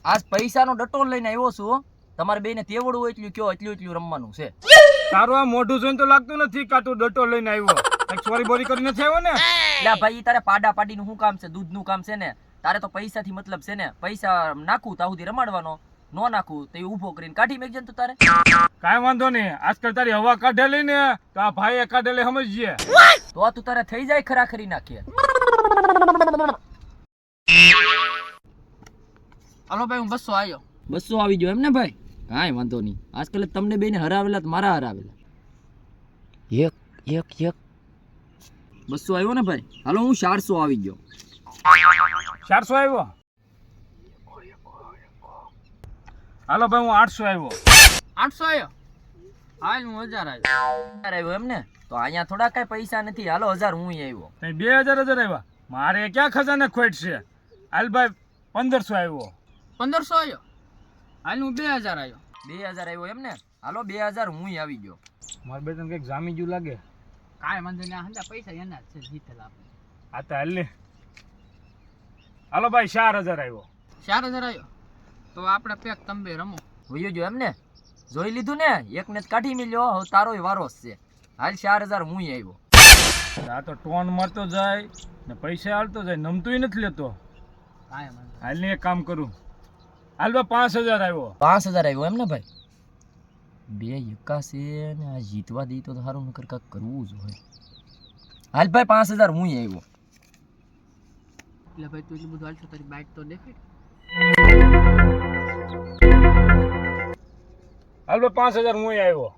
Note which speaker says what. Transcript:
Speaker 1: આજ પૈસાનો ડટોલ લઈને આવ્યો છું. તમારે બેને તેવડું હોય એટલું કયો, એટલું રમવાનું છે.
Speaker 2: તારું આ મોઢું જોઈને તો લાગતું નથી કે તું ડટો લઈને આવ્યો. કઈક ચોરી બોરી કરીને નથી આવ્યો ને?
Speaker 1: એટલે ભાઈ તારે પાડા પાડીનું શું કામ છે? દૂધનું કામ છે ને. તારે તો પૈસાથી મતલબ છે ને. પૈસા નાખું તો સુધી રમાડવાનો, નો નાખું તો એ ઊભો કરીને કાઢી મેકજે તું તારે.
Speaker 2: કાંઈ વાંધો નહીં. આજકાલ તારી હવા કાઢેલી ને તો આ ભાઈએ કાઢેલી સમજીએ.
Speaker 1: તો તું તારે થઈ જાય ખરાખરી નાખીએ.
Speaker 3: હાલો ભાઈ હું 200 આવ્યો.
Speaker 1: 200 આવી ગયો એમ ને ભાઈ? કાંઈ વાંધો નહીં. આજકાલ તમને બેને હરાવેલા તો મારા હરાવેલા. એક 200 આવ્યો ને ભાઈ? હાલો હું 400 આવી ગયો.
Speaker 2: 400 આવ્યો. હાલો ભાઈ હું 800 આવ્યો.
Speaker 3: 800 આવ્યો. હાલ હું 1000 આવ્યો.
Speaker 1: 1000 આવ્યો એમ ને? તો અહીંયા થોડા કાંઈ પૈસા નથી. હાલો 1000 હું આવ્યો.
Speaker 2: તઈ 2000 આવ્યા. મારે ક્યાં ખજાને ખોટ છે? હાલ ભાઈ 1500 આવ્યો.
Speaker 3: 1500 આવ્યો. હાલ હું 2000 આવ્યો.
Speaker 1: 2000 આવ્યો એમ ને? હાલો 2000 હું આવી ગયો.
Speaker 2: મારે બે તને કઈક જામી ગયું લાગે.
Speaker 3: કાંઈ વાંધો નહીં. હંધા પૈસા એના જ છે જીતેલા આપણે.
Speaker 2: હા તો હાલ લે. હાલો ભાઈ 4000 આવ્યો.
Speaker 3: 4000 આવ્યો. તો આપણે પેક તમે રમો.
Speaker 1: વયો ગયો એમ ને? જોઈ લીધું ને? એકને જ કાઢી મેલ્યો. હવે તારોય વારો જ છે. હાલ 4000 હું આવ્યો.
Speaker 2: આ તો ટોન મારતો જાય ને પૈસા હાલતો જાય, નમતું નથી લેતો.
Speaker 3: કાંઈ વાંધો
Speaker 2: હાલ ને એક કામ કરું. હાલ ભાઈ 5000 આવ્યો.
Speaker 1: 5000 આવ્યો એમ ને ભાઈ? બે એકા છે ને આ જીતવા દઈ તો સારું, નકર કાંઈક કરવું જ હોય. હાલ ભાઈ 5000 હું આવ્યો.
Speaker 3: એટલે ભાઈ તું એટલું બધું હાલશો તારી બાઇક તો દેખાય.
Speaker 2: હાલ ભાઈ 5000 હું આવ્યો.